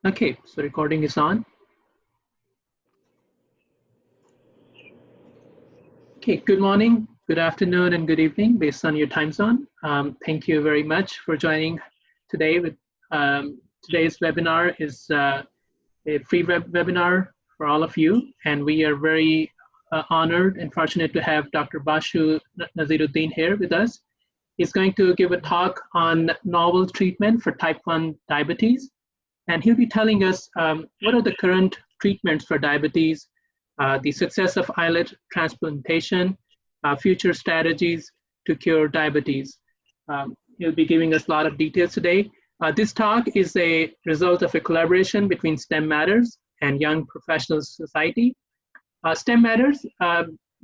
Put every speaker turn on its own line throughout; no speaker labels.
Okay, so recording is on. Okay, good morning, good afternoon, and good evening based on your time zone. Thank you very much for joining today. Today's webinar is a free webinar for all of you, and we are very honored and fortunate to have Dr. Bashoo Naziruddin here with us. He's going to give a talk on novel treatment for type 1 diabetes. And he'll be telling us what are the current treatments for diabetes, the success of islet transplantation, future strategies to cure diabetes. He'll be giving us a lot of details today. This talk is a result of a collaboration between STEM Matters and Young Professionals Society. STEM Matters,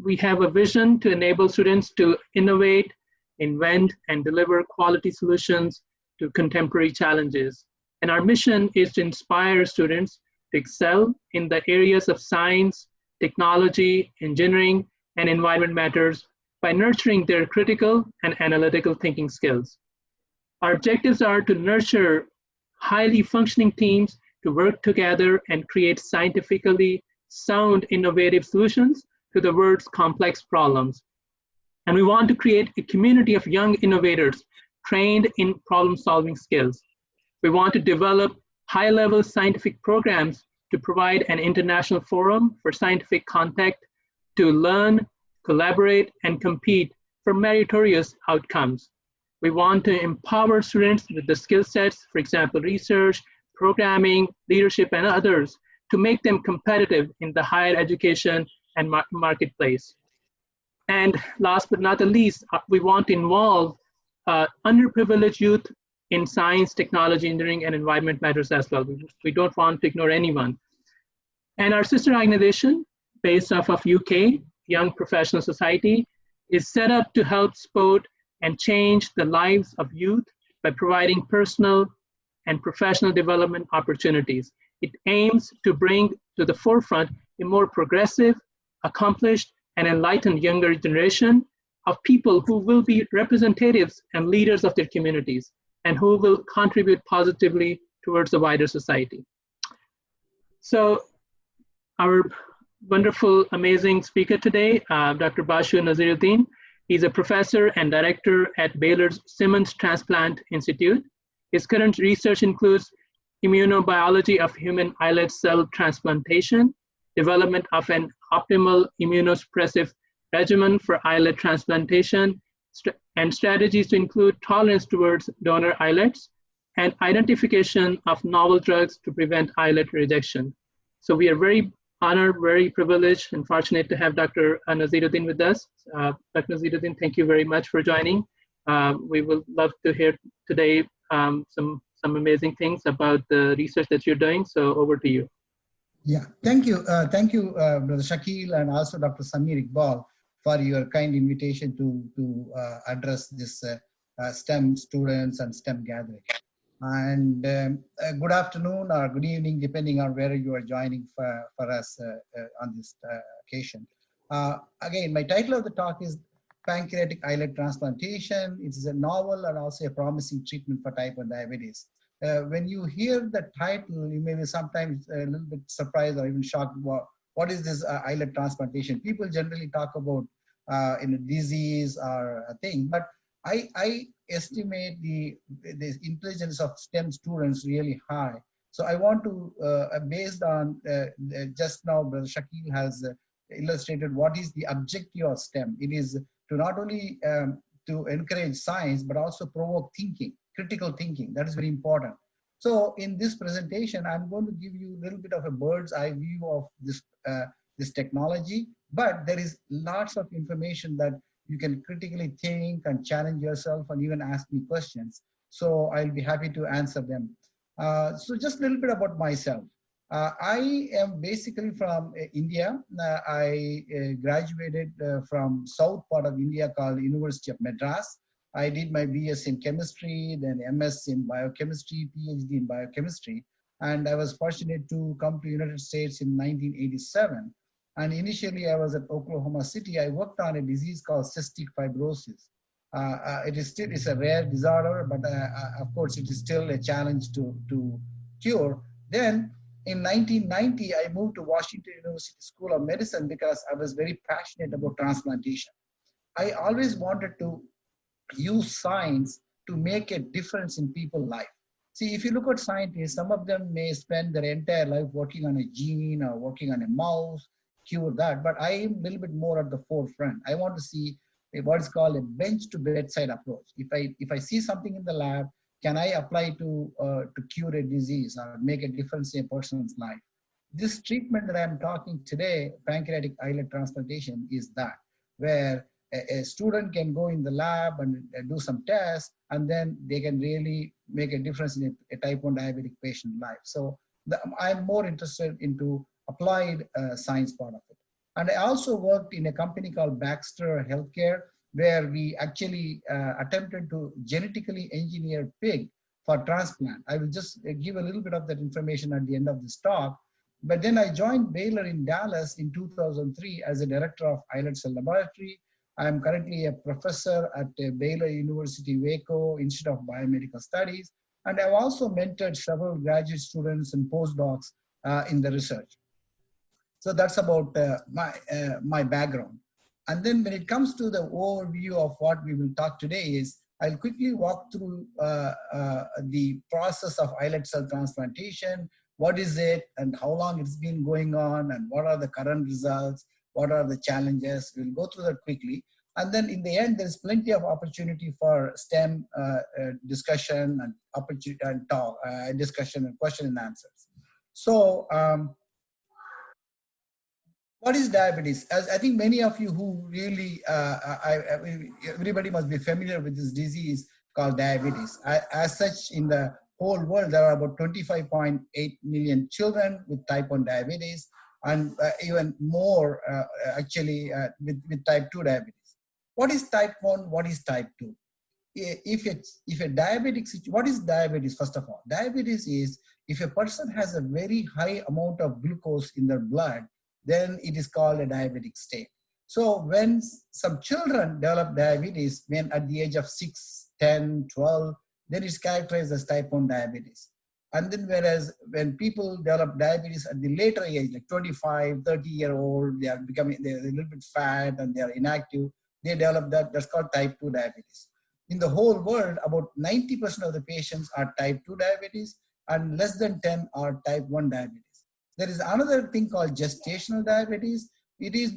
we have a vision to enable students to innovate, invent, and deliver quality solutions to contemporary challenges. And our mission is to inspire students to excel in the areas of science, technology, engineering, and environment matters by nurturing their critical and analytical thinking skills. Our objectives are to nurture highly functioning teams to work together and create scientifically sound, innovative solutions to the world's complex problems. And we want to create a community of young innovators trained in problem-solving skills. We want to develop high-level scientific programs to provide an international forum for scientific contact to learn, collaborate, and compete for meritorious outcomes. We want to empower students with the skill sets, for example, research, programming, leadership, and others, to make them competitive in the higher education and marketplace. And last but not the least, we want to involve underprivileged youth in science, technology, engineering, and environment matters as well. We don't want to ignore anyone. And our sister organization, based off of UK, Young Professional Society, is set up to help support and change the lives of youth by providing personal and professional development opportunities. It aims to bring to the forefront a more progressive, accomplished, and enlightened younger generation of people who will be representatives and leaders of their communities, and who will contribute positively towards the wider society. So our wonderful, amazing speaker today, Dr. Bashoo Naziruddin, he's a professor and director at Baylor's Simmons Transplant Institute. His current research includes immunobiology of human islet cell transplantation, development of an optimal immunosuppressive regimen for islet transplantation, and strategies to include tolerance towards donor islets, and identification of novel drugs to prevent islet rejection. So we are very honored, very privileged, and fortunate to have Dr. Naziruddin with us. Dr. Naziruddin, thank you very much for joining. We will love to hear today some amazing things about the research that you're doing. So over to you.
Yeah, thank you, Brother Shakil, and also Dr. Samir Iqbal, for your kind invitation to address this STEM students and STEM gathering. And good afternoon or good evening, depending on where you are joining for us on this occasion. Again, my title of the talk is Pancreatic Islet Transplantation. It is a novel and also a promising treatment for type 1 diabetes. When you hear the title, you may be sometimes a little bit surprised or even shocked. What is this islet transplantation? People generally talk about in a disease or a thing, but I estimate the intelligence of STEM students really high. So I want to, based on just now, Brother Shakil has illustrated what is the objective of STEM. It is to not only to encourage science, but also provoke thinking, critical thinking. That is very important. So in this presentation, I'm going to give you a little bit of a bird's eye view of this technology, but there is lots of information that you can critically think and challenge yourself and even ask me questions. So I'll be happy to answer them. So just a little bit about myself. I am basically from India. I graduated from south part of India called University of Madras. I did my BS in chemistry, then MS in biochemistry, PhD in biochemistry. And I was fortunate to come to United States in 1987. And initially I was at Oklahoma City. I worked on a disease called cystic fibrosis. It's a rare disorder, but of course it is still a challenge to cure. Then in 1990, I moved to Washington University School of Medicine because I was very passionate about transplantation. I always wanted to use science to make a difference in people's life. See, if you look at scientists, some of them may spend their entire life working on a gene or working on a mouse, cure that, but I am a little bit more at the forefront. I want to see what's called a bench to bedside approach. If I see something in the lab, can I apply to cure a disease or make a difference in a person's life? This treatment that I'm talking today, pancreatic islet transplantation, is that, where a student can go in the lab and do some tests, and then they can really make a difference in a type 1 diabetic patient life. So I'm more interested into applied science part of it. And I also worked in a company called Baxter Healthcare, where we actually attempted to genetically engineer pig for transplant. I will just give a little bit of that information at the end of this talk. But then I joined Baylor in Dallas in 2003 as a director of islet cell laboratory. I am currently a professor at Baylor University Waco Institute of Biomedical Studies, and I've also mentored several graduate students and postdocs in the research. So that's about my background. And then when it comes to the overview of what we will talk today is, I'll quickly walk through the process of islet cell transplantation. What is it and how long it's been going on and what are the current results? What are the challenges? We'll go through that quickly. And then in the end, there's plenty of opportunity for STEM discussion and opportunity and talk, discussion and question and answers. So what is diabetes? As I think many of you who really, everybody must be familiar with this disease called diabetes. As such, in the whole world, there are about 25.8 million children with type 1 diabetes, and even more actually with type 2 diabetes. What is type 1? What is type 2? If a diabetic, what is diabetes? First of all, diabetes is if a person has a very high amount of glucose in their blood, then it is called a diabetic state. So when some children develop diabetes, when at the age of 6, 10, 12, then it's characterized as type 1 diabetes. And then whereas when people develop diabetes at the later age, like 25, 30-year-old, they're a little bit fat and they're inactive, they develop that's called type 2 diabetes. In the whole world, about 90% of the patients are type 2 diabetes and less than 10 are type 1 diabetes. There is another thing called gestational diabetes. It is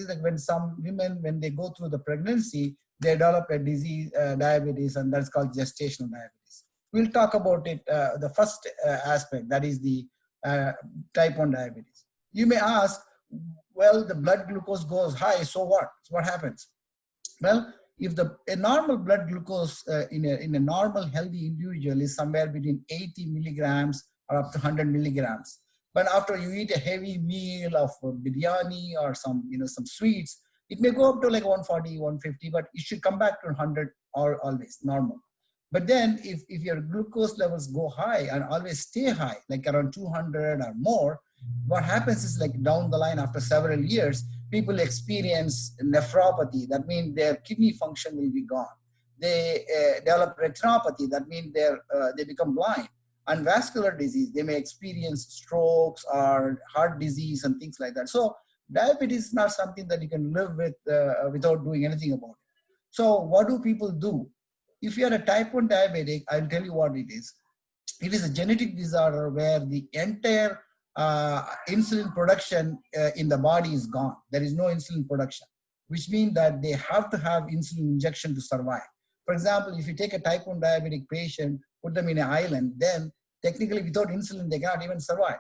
like when some women, when they go through the pregnancy, they develop a disease, diabetes, and that's called gestational diabetes. We'll talk about it, the first aspect, that is the type 1 diabetes. You may ask, well, the blood glucose goes high, so what? So what happens? Well, if a normal blood glucose in a normal healthy individual is somewhere between 80 milligrams or up to 100 milligrams, but after you eat a heavy meal of biryani or some sweets, it may go up to like 140, 150, but it should come back to 100 or always normal. But then if your glucose levels go high and always stay high, like around 200 or more, what happens is, like down the line after several years, people experience nephropathy. That means their kidney function will be gone. They develop retinopathy. That means they become blind. And vascular disease, they may experience strokes or heart disease and things like that. So diabetes is not something that you can live with without doing anything about it. So what do people do? If you are a type 1 diabetic, I'll tell you what it is. It is a genetic disorder where the entire insulin production in the body is gone. There is no insulin production, which means that they have to have insulin injection to survive. For example, if you take a type 1 diabetic patient, put them in an island, then technically without insulin, they cannot even survive.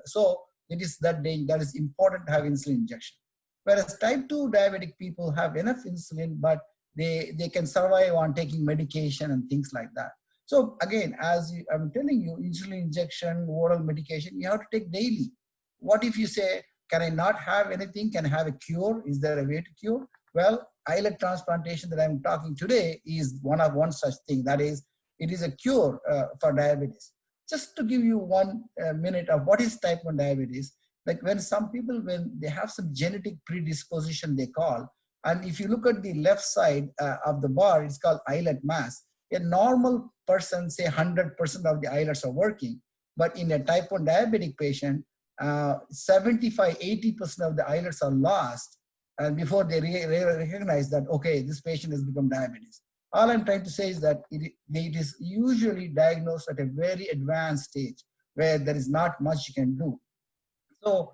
So it is that is important to have insulin injection. Whereas type 2 diabetic people have enough insulin, but they can survive on taking medication and things like that. So again, as I'm telling you, insulin injection, oral medication, you have to take daily. What if you say, can I not have anything? Can I have a cure? Is there a way to cure? Well, islet transplantation that I'm talking today is one such thing. That is, it is a cure for diabetes. Just to give you 1 minute of what is type 1 diabetes, like when some people, when they have some genetic predisposition, they call, and if you look at the left side of the bar, it's called islet mass. A normal person, say 100% of the islets are working. But in a type 1 diabetic patient, 75–80% of the islets are lost, and before they recognize that, okay, this patient has become diabetes. All I'm trying to say is that it is usually diagnosed at a very advanced stage where there is not much you can do. So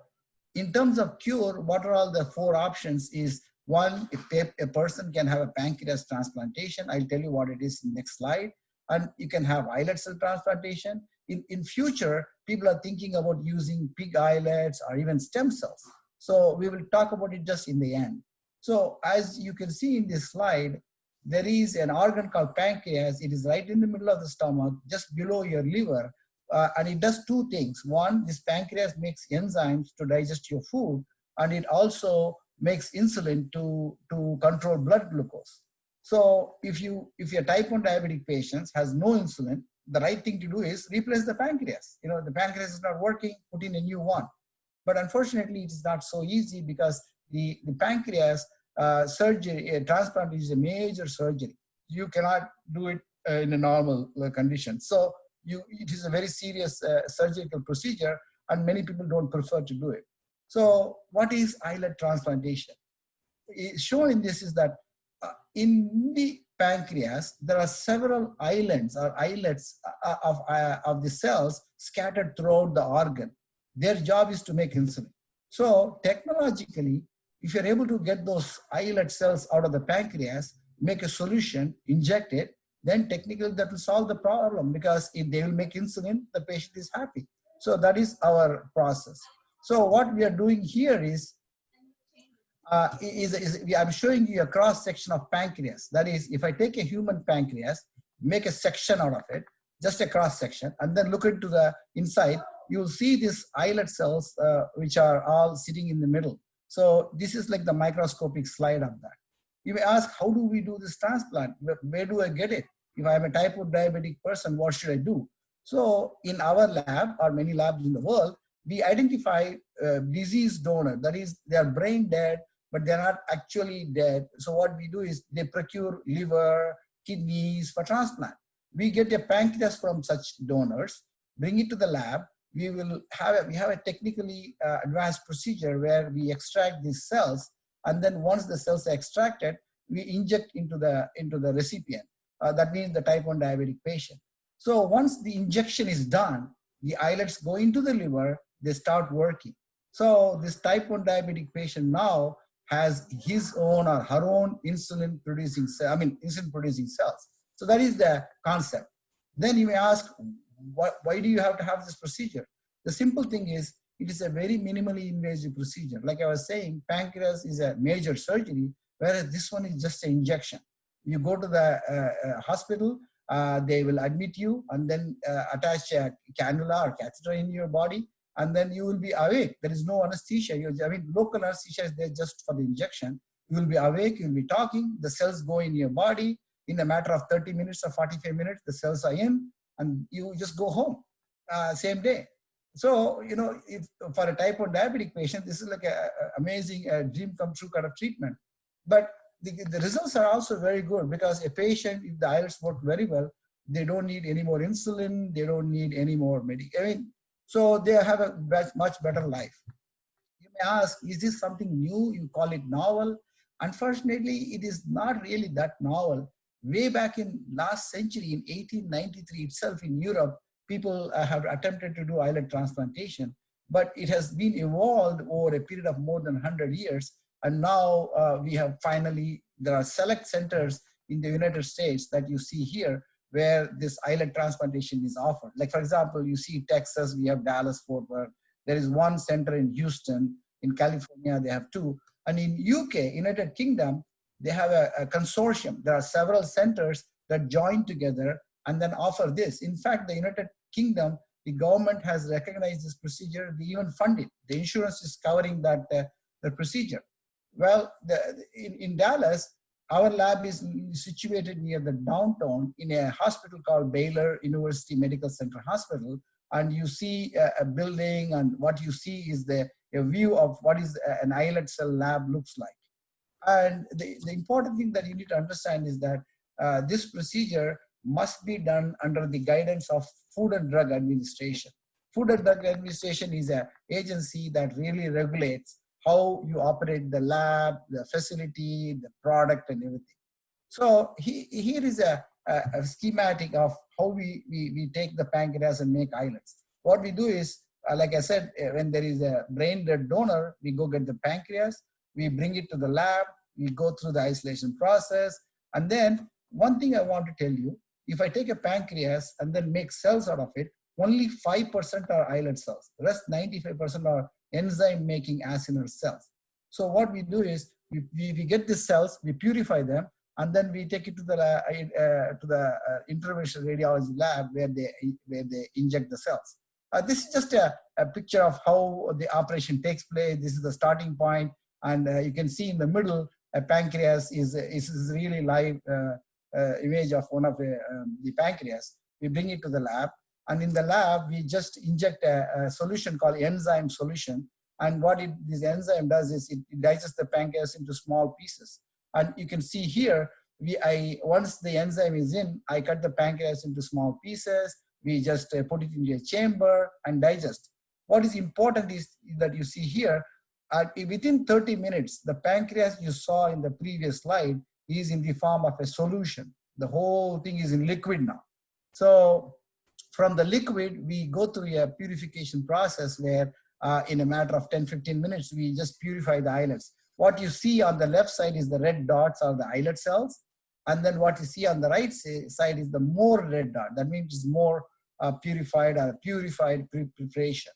in terms of cure, what are all the 4 options is, one, if a person can have a pancreas transplantation, I'll tell you what it is in the next slide, and you can have islet cell transplantation. In future, people are thinking about using pig islets or even stem cells. So we will talk about it just in the end. So as you can see in this slide, there is an organ called pancreas. It is right in the middle of the stomach, just below your liver. And it does 2 things. One, this pancreas makes enzymes to digest your food, and it also makes insulin to control blood glucose. So if your type 1 diabetic patient has no insulin, the right thing to do is replace the pancreas. You know, the pancreas is not working, put in a new one. But unfortunately, it is not so easy, because the pancreas surgery, transplant is a major surgery. You cannot do it in a normal condition. So it is a very serious surgical procedure, and many people don't prefer to do it. So what is islet transplantation? Shown in this is that in the pancreas, there are several islands or islets of the cells scattered throughout the organ. Their job is to make insulin. So technologically, if you're able to get those islet cells out of the pancreas, make a solution, inject it, then technically that will solve the problem, because if they will make insulin, the patient is happy. So that is our process. So what we are doing here is I'm showing you a cross section of pancreas. That is, if I take a human pancreas, make a section out of it, just a cross section, and then look into the inside, you'll see these islet cells, which are all sitting in the middle. So this is like the microscopic slide of that. You may ask, how do we do this transplant? Where do I get it? If I'm a type 1 diabetic person, what should I do? So in our lab, or many labs in the world, we identify disease donor. That is, they are brain dead, but they're not actually dead. So what we do is they procure liver, kidneys for transplant. We get a pancreas from such donors, bring it to the lab. We have a technically advanced procedure where we extract these cells, and then once the cells are extracted, we inject into the recipient. That means the type 1 diabetic patient. So once the injection is done, the islets go into the liver, they start working. So this type 1 diabetic patient now has his own or her own insulin producing cells. So that is the concept. Then you may ask, why do you have to have this procedure? The simple thing is, it is a very minimally invasive procedure. Like I was saying, pancreas is a major surgery, whereas this one is just an injection. You go to the hospital, they will admit you and then attach a cannula or catheter in your body, and then you will be awake. There is no anesthesia. Local anesthesia is there just for the injection. You will be awake, you'll be talking, the cells go in your body. In a matter of 30 minutes or 45 minutes, the cells are in, and you just go home same day. So, if for a type 1 diabetic patient, this is like an amazing dream come true kind of treatment. But the results are also very good, because a patient, if the islets work very well, they don't need any more insulin, they don't need any more medication. So they have a much better life. You may ask, is this something new? You call it novel. Unfortunately, it is not really that novel. Way back in last century, in 1893 itself in Europe, people have attempted to do islet transplantation, but it has been evolved over a period of more than 100 years. And now we have finally, there are select centers in the United States that you see here where this islet transplantation is offered. Like, for example, you see Texas, we have Dallas, Fort Worth. There is one center in Houston. In California, they have 2. And in UK, United Kingdom, they have a consortium. There are several centers that join together and then offer this. In fact, the United Kingdom, the government has recognized this procedure. They even fund it. The insurance is covering that the procedure. Well, in Dallas, our lab is situated near the downtown in a hospital called Baylor University Medical Center Hospital. And you see a building, and what you see is a view of what is an islet cell lab looks like. And the important thing that you need to understand is that this procedure must be done under the guidance of Food and Drug Administration. Food and Drug Administration is an agency that really regulates how you operate the lab, the facility, the product, and everything. So here is a schematic of how we take the pancreas and make islets. What we do is, like I said, when there is a brain dead donor, we go get the pancreas, we bring it to the lab, we go through the isolation process. And then one thing I want to tell you, if I take a pancreas and then make cells out of it, only 5% are islet cells. The rest 95% are enzyme making acinar cells. So what we do is we get the cells, we purify them, and then we take it to the interventional radiology lab where they inject the cells. This is just a picture of how the operation takes place. This is the starting point, and you can see in the middle a pancreas is really live image of one of the pancreas. We bring it to the lab, and in the lab we just inject a solution called enzyme solution. And what this enzyme does is it digests the pancreas into small pieces. And you can see here, once the enzyme is in, I cut the pancreas into small pieces. We just put it into a chamber and digest. What is important is that you see here, within 30 minutes, the pancreas you saw in the previous slide is in the form of a solution. The whole thing is in liquid now. So from the liquid, we go through a purification process where in a matter of 10-15 minutes, we just purify the islets. What you see on the left side is the red dots are the islet cells. And then what you see on the right side is the more red dot. That means it's more purified preparation.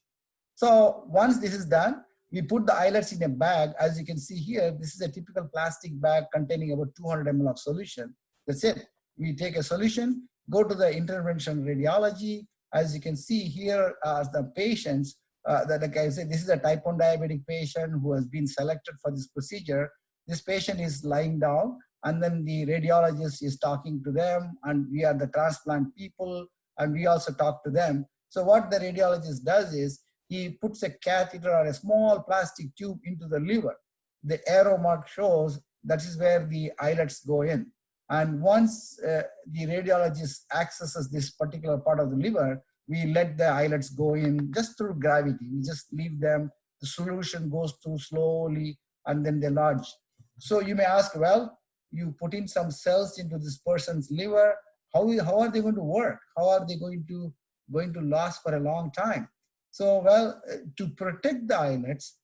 So once this is done, we put the islets in a bag. As you can see here, this is a typical plastic bag containing about 200 ml of solution. That's it. We take a solution, go to the intervention radiology. As you can see here, the patients, like I said, this is a type 1 diabetic patient who has been selected for this procedure. This patient is lying down, and then the radiologist is talking to them, and we are the transplant people, and we also talk to them. So what the radiologist does is he puts a catheter or a small plastic tube into the liver. The arrow mark shows that is where the islets go in. And once the radiologist accesses this particular part of the liver, we let the islets go in just through gravity. We just leave them. The solution goes through slowly, and then they lodge. So you may ask, well, you put in some cells into this person's liver. How are they going to work? How are they going to last for a long time? So, well, to protect the islets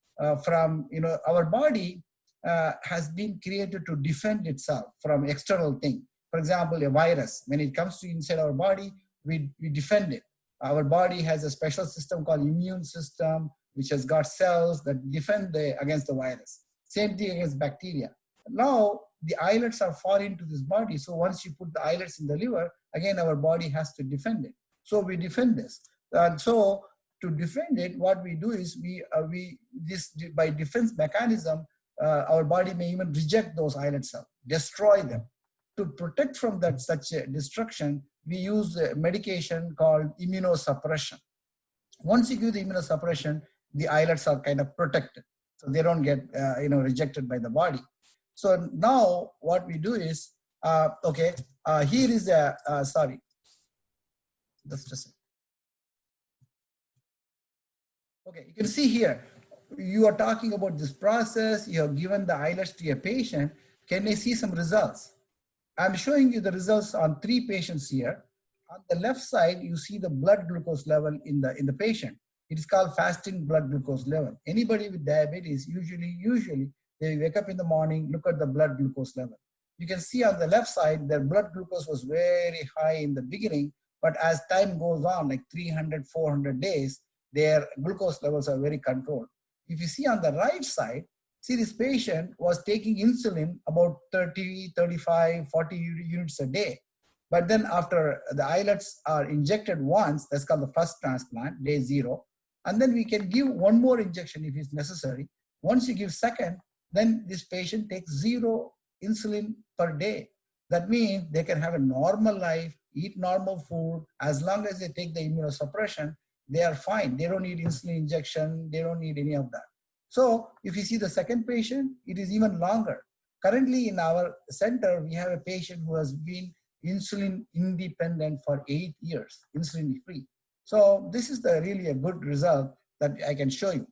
from, our body has been created to defend itself from external thing. For example, a virus, when it comes to inside our body, we defend it. Our body has a special system called immune system, which has got cells that defend against the virus. Same thing against bacteria. Now, the islets are foreign to this body. So once you put the islets in the liver, again, our body has to defend it. So we defend this. And so to defend it, what we do is by defense mechanism, our body may even reject those islet cells, destroy them. To protect from such a destruction, we use a medication called immunosuppression. Once you give the immunosuppression, the islets are kind of protected, so they don't get rejected by the body. So now what we do is, here is sorry, that's just it. Okay, you can see here, you are talking about this process, you have given the islets to a patient. Can I see some results? I'm showing you the results on 3 patients here. On the left side, you see the blood glucose level in the patient. It is called fasting blood glucose level. Anybody with diabetes, usually they wake up in the morning, look at the blood glucose level. You can see on the left side, their blood glucose was very high in the beginning, but as time goes on, like 300, 400 days, their glucose levels are very controlled. If you see on the right side, see this patient was taking insulin about 30, 35, 40 units a day. But then after the islets are injected once, that's called the first transplant, day 0. And then we can give one more injection if it's necessary. Once you give second, then this patient takes 0 insulin per day. That means they can have a normal life, eat normal food. As long as they take the immunosuppression, they are fine. They don't need insulin injection. They don't need any of that. So if you see the second patient, it is even longer. Currently in our center, we have a patient who has been insulin independent for 8 years, insulin free. So this is really a good result that I can show you.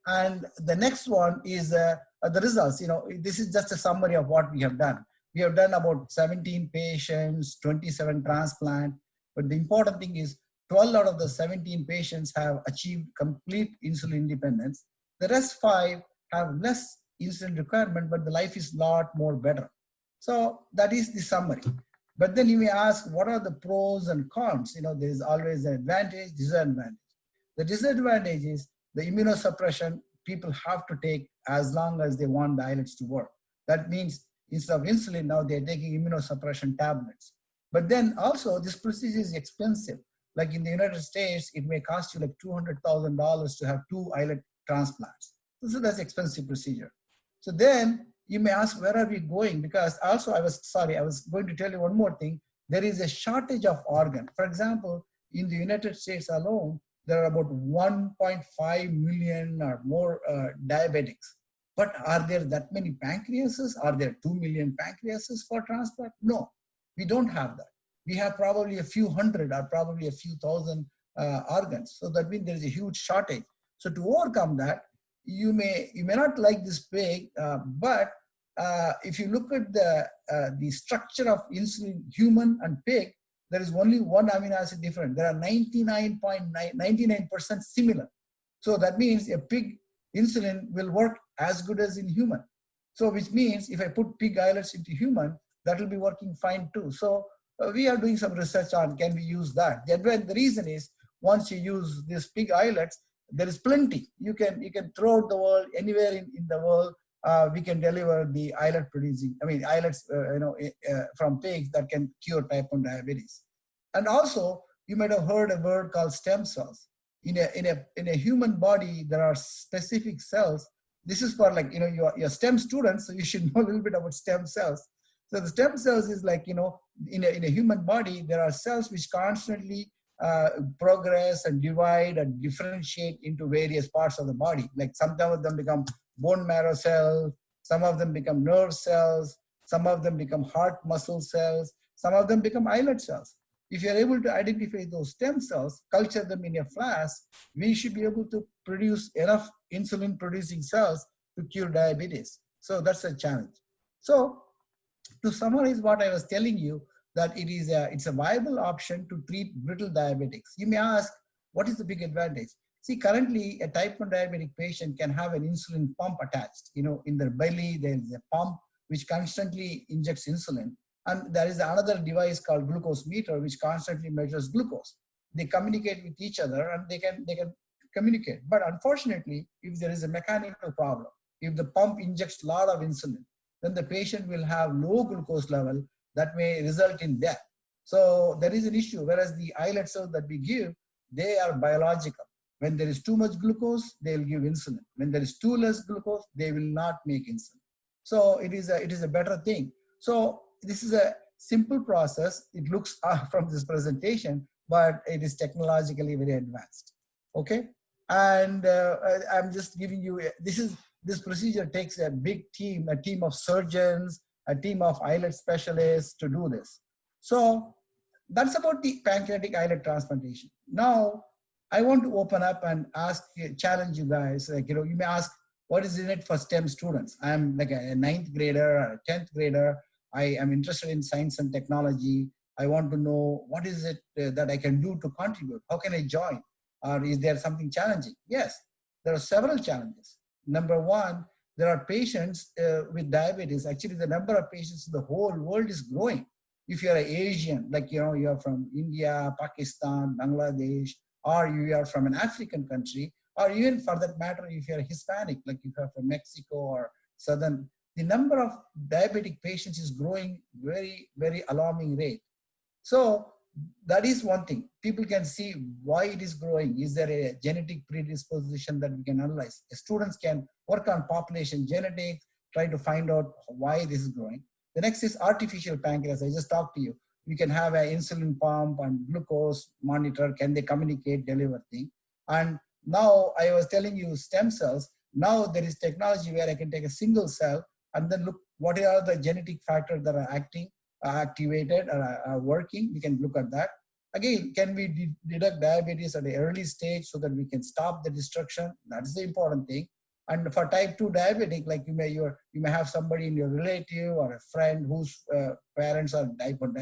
And the next one is the results. This is just a summary of what we have done. We have done about 17 patients, 27 transplant, but the important thing is 12 out of the 17 patients have achieved complete insulin independence. The rest 5 have less insulin requirement, but the life is a lot more better. So that is the summary. But then you may ask, what are the pros and cons? There is always an advantage, disadvantage. The disadvantage is the immunosuppression people have to take as long as they want the islets to work. That means instead of insulin, now they're taking immunosuppression tablets. But then also this procedure is expensive. Like in the United States, it may cost you like $200,000 to have 2 islet transplants. So that's an expensive procedure. So then you may ask, where are we going? Because also I was going to tell you one more thing. There is a shortage of organ. For example, in the United States alone, there are about 1.5 million or more diabetics. But are there that many pancreases? Are there 2 million pancreases for transplant? No, we don't have that. We have probably a few hundred or probably a few thousand organs. So that means there is a huge shortage. So to overcome that, you may not like this pig, but if you look at the structure of insulin, human and pig, there is only one amino acid different. There are 99% similar. So that means a pig insulin will work as good as in human. So which means if I put pig islets into human, that will be working fine too. So we are doing some research on can we use that. The reason is once you use these pig islets, there is plenty. You can throughout the world, anywhere in the world, we can deliver the islets from pigs that can cure type 1 diabetes. And also, you might have heard a word called stem cells. In a human body, there are specific cells. This is for your STEM students, so you should know a little bit about stem cells. So the stem cells is like, in a human body, there are cells which constantly progress and divide and differentiate into various parts of the body. Like some of them become bone marrow cells, some of them become nerve cells, some of them become heart muscle cells, some of them become islet cells. If you're able to identify those stem cells, culture them in a flask, we should be able to produce enough insulin producing cells to cure diabetes. So that's a challenge. So to summarize what I was telling you, that it's a viable option to treat brittle diabetics. You may ask, what is the big advantage? See, currently a type 1 diabetic patient can have an insulin pump attached. In their belly, there is a pump which constantly injects insulin. And there is another device called glucose meter, which constantly measures glucose. They communicate with each other and they can communicate. But unfortunately, if there is a mechanical problem, if the pump injects a lot of insulin, then the patient will have low glucose level that may result in death. So there is an issue, whereas the islet cells that we give, they are biological. When there is too much glucose, they will give insulin. When there is too less glucose, they will not make insulin. So it is a better thing. So this is a simple process. It looks from this presentation, but it is technologically very advanced. Okay, and I'm just giving you this procedure takes a big team, a team of surgeons, a team of islet specialists to do this. So that's about the pancreatic islet transplantation. Now, I want to open up and challenge you guys. You may ask, what is in it for STEM students? I'm like a 9th grader or a 10th grader. I am interested in science and technology. I want to know what is it that I can do to contribute? How can I join? Or is there something challenging? Yes, there are several challenges. Number one, there are patients with diabetes. Actually, the number of patients in the whole world is growing. If you're an Asian, like you're from India, Pakistan, Bangladesh, or you are from an African country, or even for that matter, if you're Hispanic, like if you're from Mexico or Southern, the number of diabetic patients is growing very, very alarming rate. So that is one thing. People can see why it is growing. Is there a genetic predisposition that we can analyze? Students can work on population genetics, try to find out why this is growing. The next is artificial pancreas. I just talked to you. We can have an insulin pump and glucose monitor. Can they communicate, deliver thing? And now I was telling you stem cells. Now there is technology where I can take a single cell and then look what are the genetic factors that are activated or are working. We can look at that. Again, can we detect diabetes at an early stage so that we can stop the destruction? That's the important thing. And for type 2 diabetic, like you may have somebody in your relative or a friend whose parents are type 2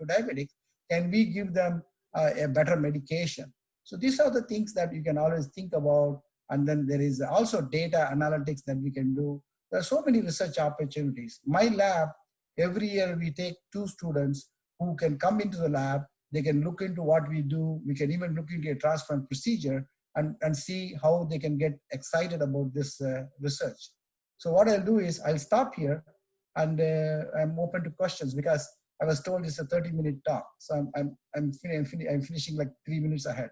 diabetic. Can we give them a better medication? So these are the things that you can always think about. And then there is also data analytics that we can do. There are so many research opportunities. My lab, every year we take 2 students who can come into the lab. They can look into what we do. We can even look into a transplant procedure and see how they can get excited about this research. So what I'll do is I'll stop here, and I'm open to questions because I was told it's a 30-minute talk. So I'm finishing like 3 minutes ahead.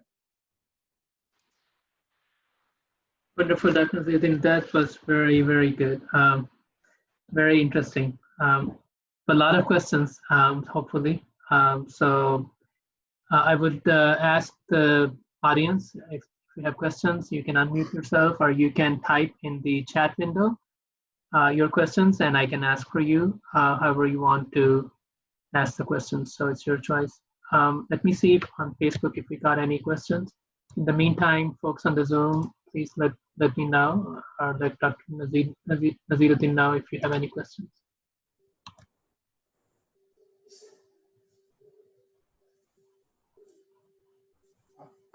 Wonderful, Dr. Naziruddin. That was very, very good. Very interesting. A lot of questions, hopefully. So I would ask the audience, if you have questions, you can unmute yourself or you can type in the chat window your questions and I can ask for you, however you want to ask the questions. So it's your choice. Let me see if on Facebook if we got any questions. In the meantime, folks on the Zoom, please let me know or let Dr. Naziruddin know if you have any questions.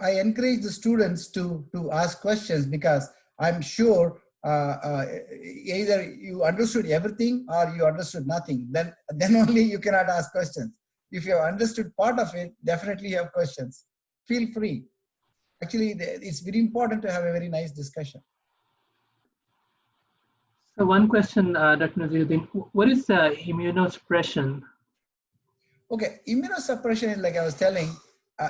I encourage the students to ask questions because I'm sure either you understood everything or you understood nothing. Then only you cannot ask questions. If you have understood part of it, definitely you have questions. Feel free. Actually, it's very important to have a very nice discussion.
So one question, Dr. Naziruddin, what is immunosuppression?
Okay, immunosuppression is like I was telling,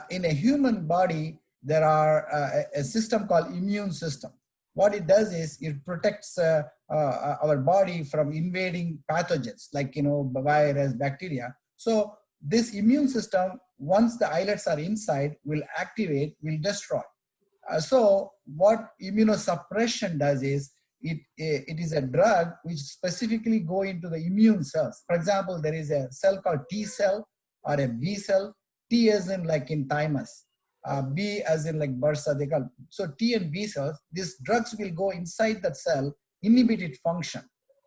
in a human body, there are a system called immune system. What it does is it protects our body from invading pathogens like, virus, bacteria. So this immune system, once the islets are inside, will activate, will destroy. So what immunosuppression does is, it is a drug which specifically go into the immune cells. For example, there is a cell called T cell or a B cell. T as in like in thymus, B as in like bursa, they call. So T and B cells, these drugs will go inside that cell, inhibit its function.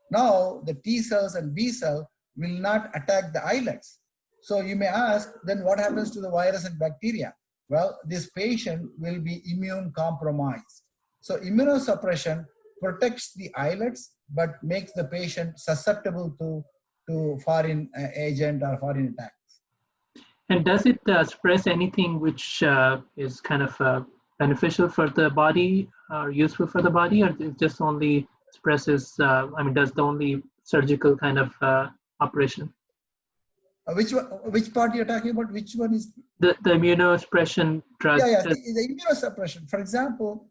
Now the T cells and B cell will not attack the islets. So you may ask, then what happens to the virus and bacteria? Well, this patient will be immune compromised. So immunosuppression protects the islets, but makes the patient susceptible to foreign agent or foreign attacks.
And does it suppress anything which is kind of beneficial for the body or useful for the body, or it just only suppresses, does the only surgical kind of operation?
Which part you're talking about? Which one is?
The immunosuppression drug.
Yeah, the immunosuppression. For example,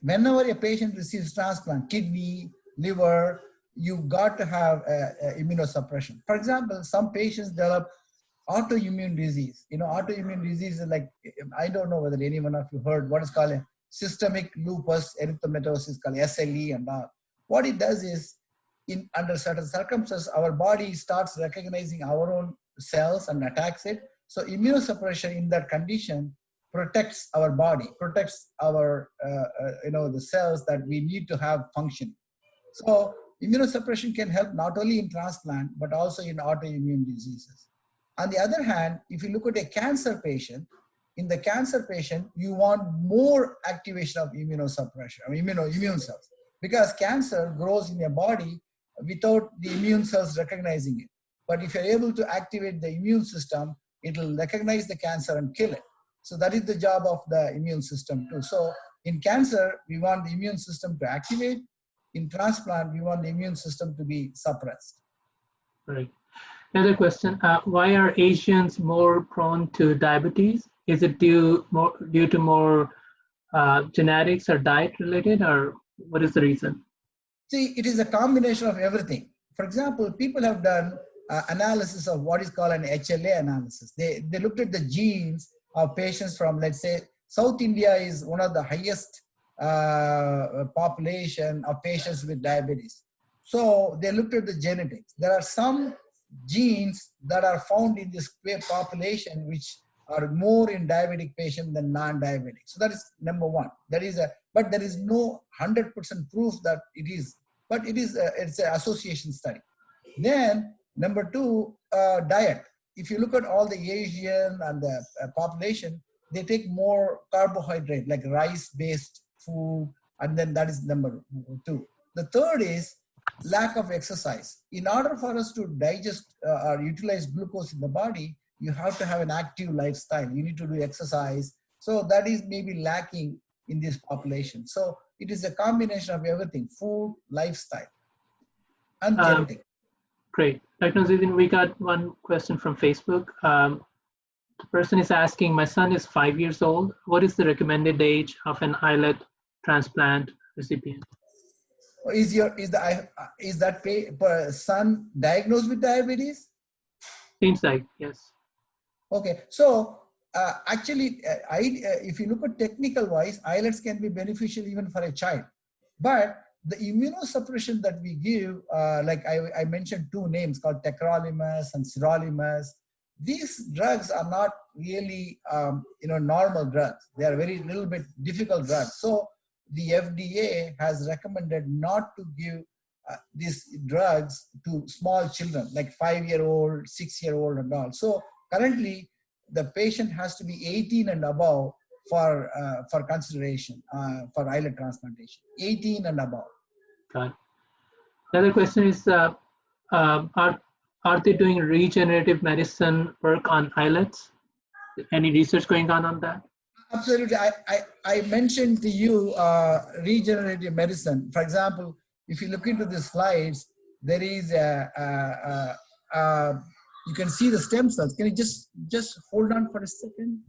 whenever a patient receives transplant, kidney, liver, you've got to have immunosuppression. For example, some patients develop autoimmune disease. Autoimmune disease is like, I don't know whether anyone of you heard what is called a systemic lupus erythematosus, called SLE and all. What it does is, under certain circumstances, our body starts recognizing our own cells and attacks it. So immunosuppression in that condition protects our body, protects our, the cells that we need to have functioning. So immunosuppression can help not only in transplant, but also in autoimmune diseases. On the other hand, if you look at a cancer patient, in the cancer patient, you want more activation of immunosuppression, immune cells, because cancer grows in your body without the immune cells recognizing it. But if you're able to activate the immune system, it will recognize the cancer and kill it. So that is the job of the immune system too. So in cancer, we want the immune system to activate. In transplant, we want the immune system to be suppressed.
Right. Another question, why are Asians more prone to diabetes? Is it due to more genetics or diet related, or what is the reason?
See, it is a combination of everything. For example, people have done analysis of what is called an HLA analysis. They looked at the genes of patients from, let's say, South India is one of the highest population of patients with diabetes. So they looked at the genetics. There are some genes that are found in this population which are more in diabetic patient than non-diabetic. So that is number one. But there is no 100% proof that it is, but it's an association study. Then number two, diet. If you look at all the Asian and the population, they take more carbohydrate, like rice-based food, and then that is number two. The third is lack of exercise. In order for us to digest or utilize glucose in the body, you have to have an active lifestyle. You need to do exercise. So that is maybe lacking in this population. So it is a combination of everything: food, lifestyle, and genetic.
Great. Dr. Naziruddin, we got one question from Facebook. The person is asking, my son is 5 years old. What is the recommended age of an islet transplant recipient?
Is that son diagnosed with diabetes?
Seems like, yes.
Okay, so actually, if you look at technical wise, islets can be beneficial even for a child. But the immunosuppression that we give, like I mentioned two names called tacrolimus and sirolimus. These drugs are not really, normal drugs. They are very little bit difficult drugs. So the FDA has recommended not to give these drugs to small children, like 5-year-old, 6-year-old and all. So currently, the patient has to be 18 and above for consideration for islet transplantation. 18 and above.
Got it. The other question is, are they doing regenerative medicine work on islets? Any research going on that?
Absolutely. I mentioned to you regenerative medicine. For example, if you look into the slides, there is you can see the stem cells. Can you just hold on for a second?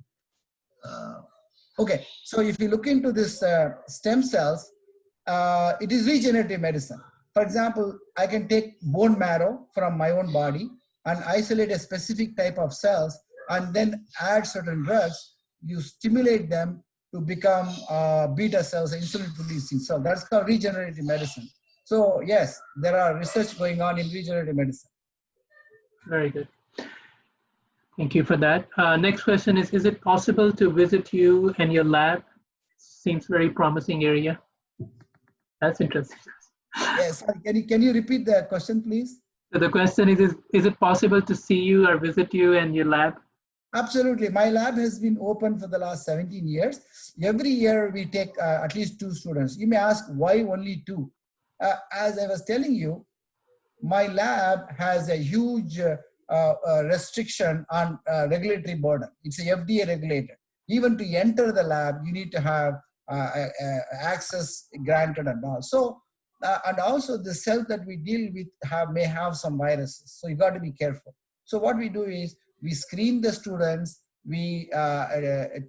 Okay. So if you look into this stem cells, it is regenerative medicine. For example, I can take bone marrow from my own body and isolate a specific type of cells and then add certain drugs. You stimulate them to become beta cells, insulin-producing cells. That's called regenerative medicine. So yes, there are research going on in regenerative medicine.
Very good. Thank you for that. Next question is it possible to visit you and your lab? Seems very promising area. That's interesting.
Yes, can you repeat the question, please?
So the question is it possible to see you or visit you and your lab?
Absolutely. My lab has been open for the last 17 years. Every year we take at least 2 students. You may ask, why only 2? As I was telling you, my lab has a huge restriction on regulatory burden. It's a FDA regulated. Even to enter the lab, you need to have access granted and all. So, and also the cells that we deal with may have some viruses. So you got to be careful. So what we do is we screen the students, we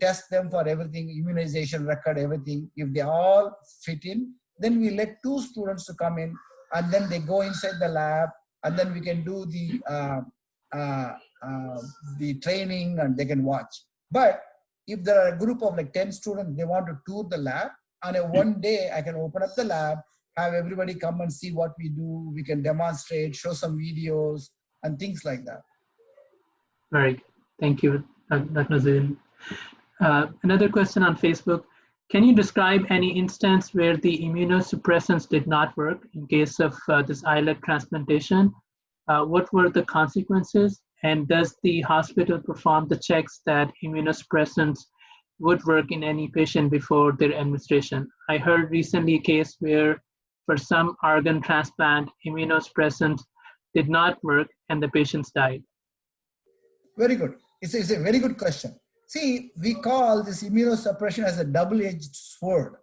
test them for everything, immunization record, everything. If they all fit in, then we let 2 students to come in and then they go inside the lab and then we can do the training and they can watch. But if there are a group of like 10 students, they want to tour the lab, and one day I can open up the lab, have everybody come and see what we do. We can demonstrate, show some videos and things like that.
Very good. Thank you, Dr. Naziruddin. Another question on Facebook. Can you describe any instance where the immunosuppressants did not work in case of this islet transplantation? What were the consequences? And does the hospital perform the checks that immunosuppressants would work in any patient before their administration? I heard recently a case where for some organ transplant, immunosuppressants did not work and the patients died.
Very good. It's a very good question. See, we call this immunosuppression as a double-edged sword.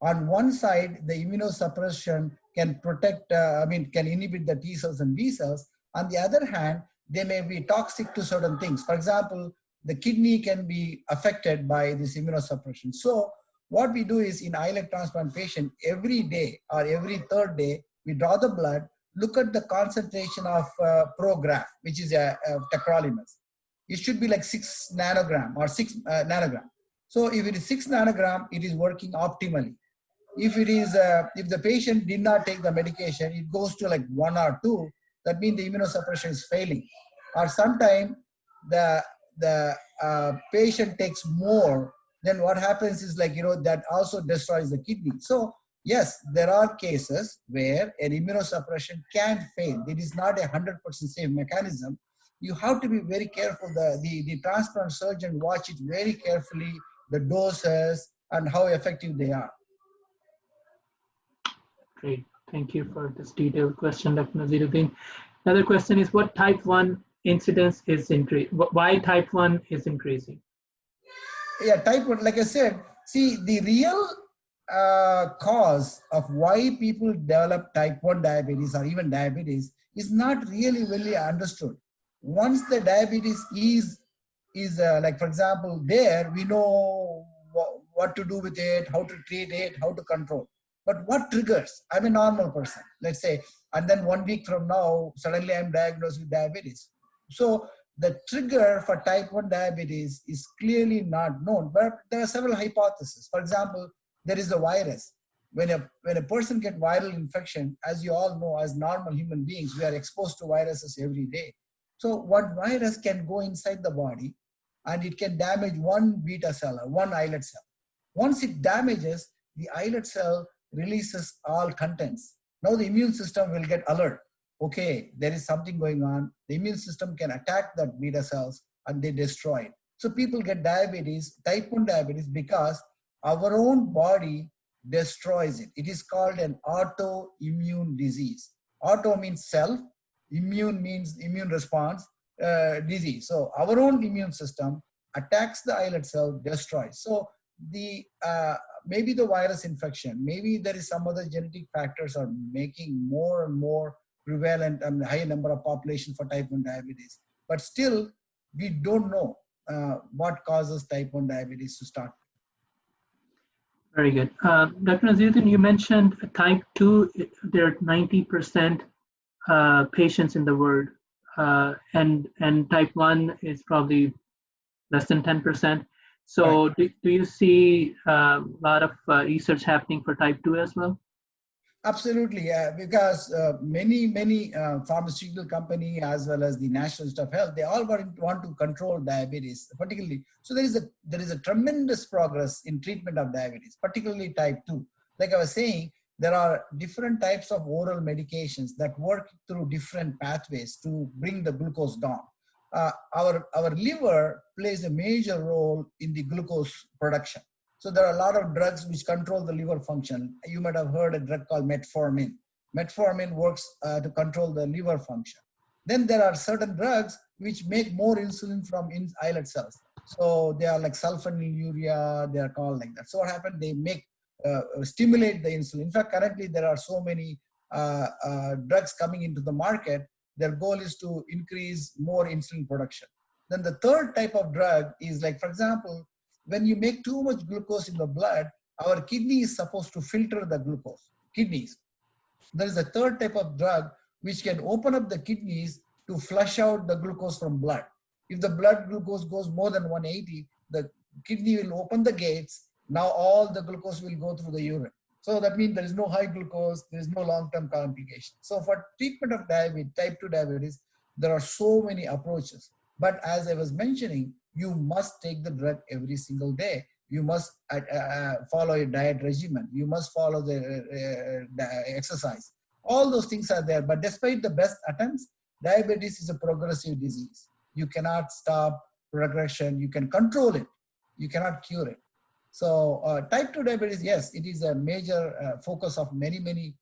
On one side, the immunosuppression can protect, can inhibit the T cells and B cells. On the other hand, they may be toxic to certain things. For example, the kidney can be affected by this immunosuppression. So what we do is in islet transplant patient, every day or every 3rd day, we draw the blood, look at the concentration of prograph, which is a tacrolimus. It should be like 6 nanogram or 6 nanogram. So if it is 6 nanogram, it is working optimally. If it is, if the patient did not take the medication, it goes to like 1 or 2. That means the immunosuppression is failing. Or sometimes the the patient takes more, then what happens is like, that also destroys the kidney. So yes, there are cases where an immunosuppression can fail. It is not 100% safe mechanism. You have to be very careful. The transplant surgeon watch it very carefully, the doses and how effective they are.
Great. Thank you for this detailed question, Dr. Naziruddin. Another question is, what type 1 incidence is increasing? Why type 1 is increasing?
Yeah, type 1, like I said, see, the real cause of why people develop type 1 diabetes or even diabetes is not really understood. Once the diabetes is like, for example, there, we know what to do with it, how to treat it, how to control. But what triggers? I'm a normal person, let's say, and then 1 week from now, suddenly I'm diagnosed with diabetes. So the trigger for type 1 diabetes is clearly not known, but there are several hypotheses. For example, there is a virus. When a person gets viral infection, as you all know, as normal human beings, we are exposed to viruses every day. So one virus can go inside the body and it can damage one beta cell or one islet cell. Once it damages, the islet cell releases all contents. Now the immune system will get alert. Okay, there is something going on. The immune system can attack that beta cells and they destroy it. So people get diabetes, type 1 diabetes, because our own body destroys it. It is called an autoimmune disease. Auto means self, immune means immune response, disease. So our own immune system attacks the islet cell, destroys. So the maybe the virus infection, maybe there is some other genetic factors are making more and more prevalent and higher number of population for type 1 diabetes. But still, we don't know what causes type 1 diabetes to start.
Very good. Dr. Naziruddin, you mentioned type 2, there are 90% patients in the world, and type 1 is probably less than 10%. So right. Do you see a lot of research happening for type 2 as well?
Absolutely, because many pharmaceutical company as well as the National Institute of Health, they all want to control diabetes, particularly. So there is a tremendous progress in treatment of diabetes, particularly type 2. Like I was saying, there are different types of oral medications that work through different pathways to bring the glucose down. Our liver plays a major role in the glucose production. So there are a lot of drugs which control the liver function. You might have heard a drug called metformin. Metformin works to control the liver function. Then there are certain drugs which make more insulin from islet cells. So they are like sulfonylurea, they are called like that. So what happened? They make stimulate the insulin. In fact, currently there are so many drugs coming into the market. Their goal is to increase more insulin production. Then the third type of drug is like, for example, when you make too much glucose in the blood, our kidney is supposed to filter the glucose, kidneys. There is a third type of drug which can open up the kidneys to flush out the glucose from blood. If the blood glucose goes more than 180, the kidney will open the gates. Now all the glucose will go through the urine. So that means there is no high glucose, there is no long-term complication. So for treatment of diabetes, type 2 diabetes, there are so many approaches. But as I was mentioning, you must take the drug every single day. You must follow a diet regimen. You must follow the exercise. All those things are there. But despite the best attempts, diabetes is a progressive disease. You cannot stop progression. You can control it. You cannot cure it. So type 2 diabetes, yes, it is a major focus of many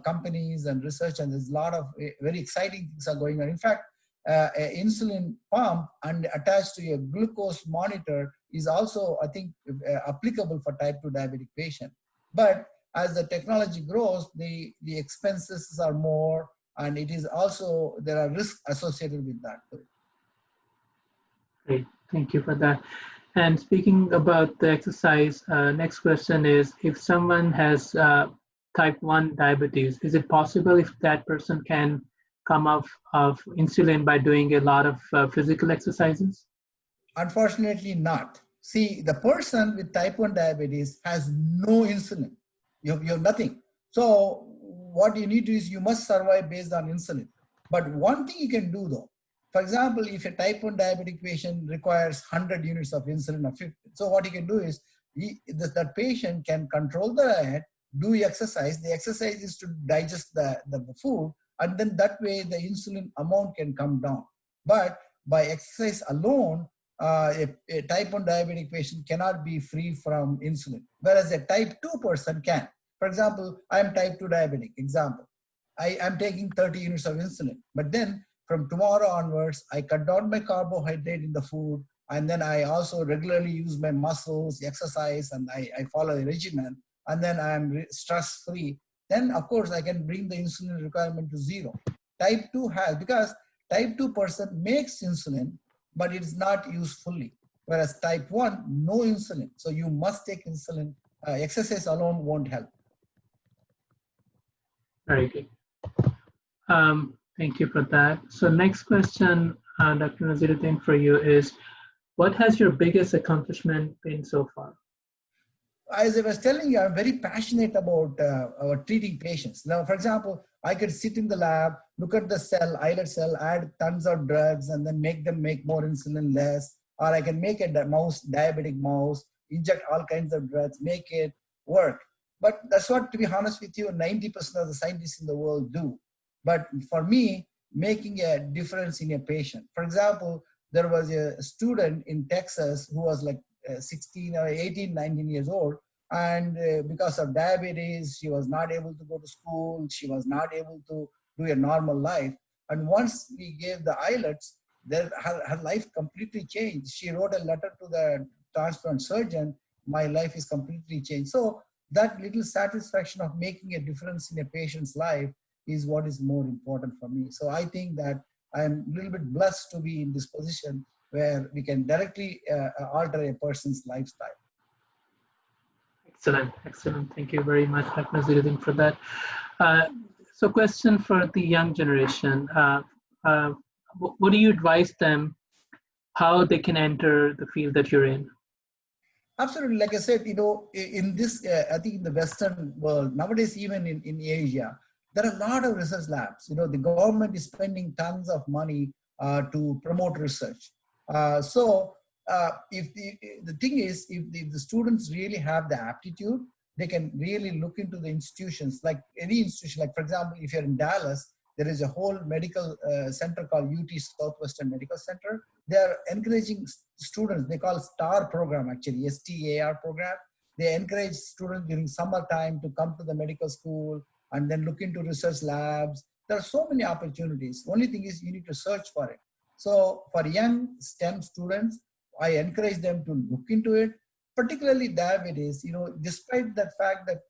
companies and research. And there's a lot of very exciting things are going on. In fact, an insulin pump and attached to a glucose monitor is also, I think, applicable for type 2 diabetic patient. But as the technology grows, the expenses are more, and it is also, there are risks associated with that too.
Great, thank you for that. And speaking about the exercise, next question is, if someone has type 1 diabetes, is it possible if that person can come off of insulin by doing a lot of physical exercises?
Unfortunately not. See, the person with type 1 diabetes has no insulin. You have nothing. So what you need to do is you must survive based on insulin. But one thing you can do though, For example, if a type 1 diabetic patient requires 100 units of insulin or 50, so what he can do is that patient can control the diet, do exercise. The exercise is to digest the food, and then that way the insulin amount can come down. But by exercise alone, a type 1 diabetic patient cannot be free from insulin, whereas a type 2 person can. For example, I am type 2 diabetic, example. I am taking 30 units of insulin, but then from tomorrow onwards, I cut down my carbohydrate in the food, and then I also regularly use my muscles, exercise, and I follow a regimen, and then I'm stress-free. Then, of course, I can bring the insulin requirement to 0. Type 2 has, because type 2 person makes insulin, but it is not used fully. Whereas type 1, no insulin. So you must take insulin. Exercise alone won't help.
Very good. Thank you for that. So next question, Dr. Naziruddin, for you is, what has your biggest accomplishment been so far?
As I was telling you, I'm very passionate about treating patients. Now, for example, I could sit in the lab, look at the cell, islet cell, add tons of drugs, and then make them make more insulin less. Or I can make a mouse, diabetic mouse, inject all kinds of drugs, make it work. But that's what, to be honest with you, 90% of the scientists in the world do. But for me, making a difference in a patient. For example, there was a student in Texas who was like 16 or 18, 19 years old. And because of diabetes, she was not able to go to school. She was not able to do a normal life. And once we gave the islets, her life completely changed. She wrote a letter to the transplant surgeon, my life is completely changed. So that little satisfaction of making a difference in a patient's life is what is more important for me. So I think that I'm a little bit blessed to be in this position where we can directly alter a person's lifestyle.
Excellent, excellent. Thank you very much, Dr. Naziruddin, for that. So question for the young generation. What do you advise them, how they can enter the field that you're in?
Absolutely. Like I said, in this, I think in the Western world, nowadays, even in Asia, there are a lot of research labs. The government is spending tons of money to promote research. If the thing is, if the students really have the aptitude, they can really look into the institutions, like any institution. Like, for example, if you're in Dallas, there is a whole medical center called UT Southwestern Medical Center. They are encouraging students, they call STAR program, actually, STAR program. They encourage students during summertime to come to the medical school and then look into research labs. There are so many opportunities. Only thing is you need to search for it. So for young STEM students, I encourage them to look into it, particularly diabetes. Despite the fact that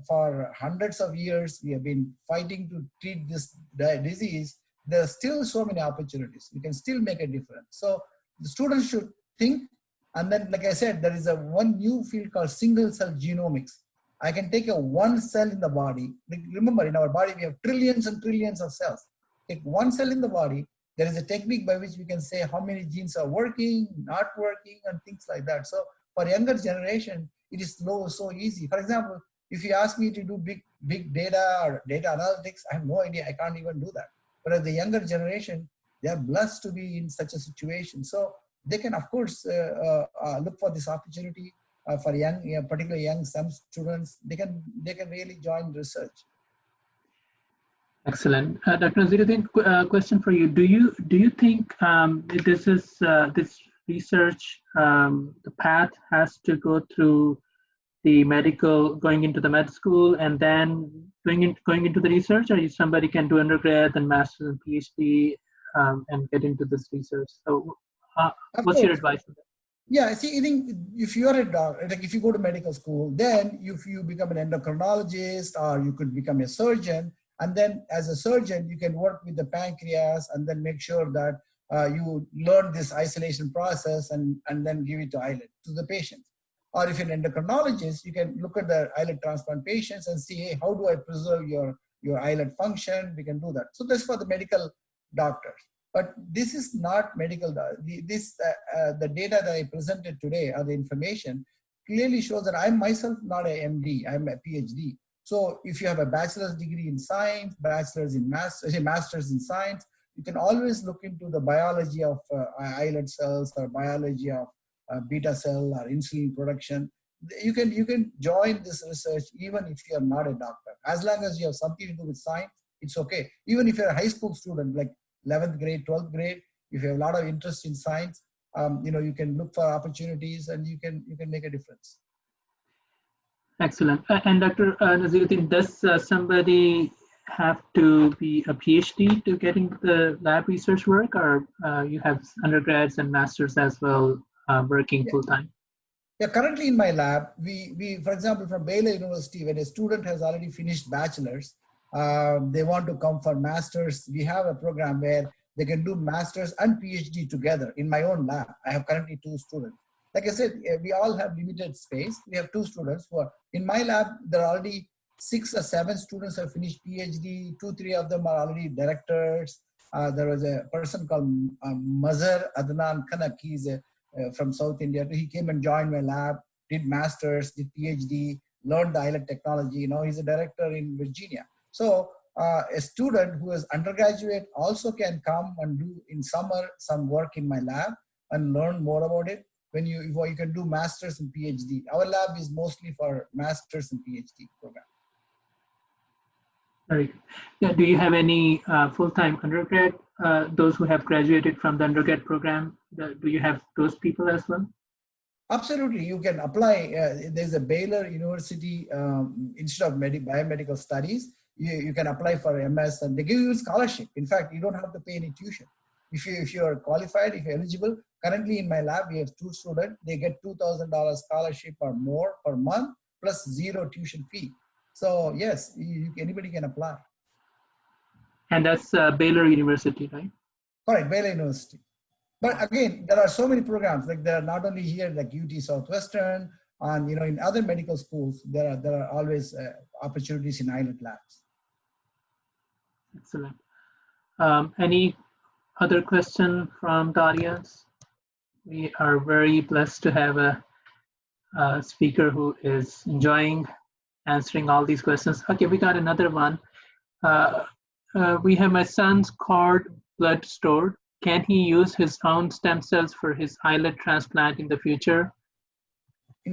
for hundreds of years we have been fighting to treat this disease, there are still so many opportunities. We can still make a difference. So the students should think, and then, like I said, there is one new field called single cell genomics. I can take one cell in the body. Remember, in our body we have trillions and trillions of cells. Take one cell in the body. There is a technique by which we can say how many genes are working, not working, and things like that. So for younger generation, it is so easy. For example, if you ask me to do big data or data analytics, I have no idea. I can't even do that. But as the younger generation, they are blessed to be in such a situation. So they can, of course, look for this opportunity for particularly young STEM students. They can really join research.
Excellent. Dr. Naziruddin, question for you. Do you think this research, the path has to go through the going into the med school and then going into the research, or somebody can do undergrad and master's and PhD and get into this research? So what's your advice on that?
Yeah, see, I think if you're a doctor, like if you go to medical school, then if you become an endocrinologist, or you could become a surgeon, and then as a surgeon, you can work with the pancreas and then make sure that you learn this isolation process and then give it to the patient. Or if you're an endocrinologist, you can look at the islet transplant patients and see, hey, how do I preserve your islet function? We can do that. So that's for the medical doctors. But this is not medical. The data that I presented today, or the information, clearly shows that I'm myself not an MD, I'm a PhD. So if you have a bachelor's degree in science, master's in science, you can always look into the biology of islet cells or biology of beta cell or insulin production. You can join this research even if you are not a doctor. As long as you have something to do with science, it's okay. Even if you're a high school student, like 11th grade, 12th grade, if you have a lot of interest in science, you can look for opportunities and you can make a difference.
Excellent. And Dr. Naziruddin, does somebody have to be a PhD to get into the lab research work, or you have undergrads and masters as well working full time?
Yeah, currently in my lab, we for example, from Baylor University, when a student has already finished bachelor's, they want to come for master's. We have a program where they can do master's and PhD together in my own lab. I have currently 2 students. Like I said, we all have limited space. We have 2 students who are in my lab. There are already 6 or 7 students have finished PhD. 2, 3 of them are already directors. There was a person called Mazhar Adnan Kanak. He's from South India. He came and joined my lab, did masters, did PhD, learned the islet technology. He's a director in Virginia. So a student who is undergraduate also can come and do in summer some work in my lab and learn more about it. When you can do masters and PhD. Our lab is mostly for masters and PhD program.
Very good. Yeah, do you have any full-time undergrad, those who have graduated from the undergrad program? Do you have those people as well?
Absolutely, you can apply. There's a Baylor University Institute of Biomedical Studies. You can apply for MS and they give you a scholarship. In fact, you don't have to pay any tuition. If you are qualified, if you're eligible, currently in my lab, we have 2 students. They get $2,000 scholarship or more per month, plus 0 tuition fee. So yes, anybody can apply.
And that's Baylor University, right?
Correct, Baylor University. But again, there are so many programs. Like there are not only here, like UT Southwestern, and in other medical schools, there are always opportunities in islet labs.
Excellent. Any other question from the audience? We are very blessed to have a speaker who is enjoying answering all these questions. Okay, we got another one. We have my son's cord blood stored. Can he use his own stem cells for his islet transplant in the future?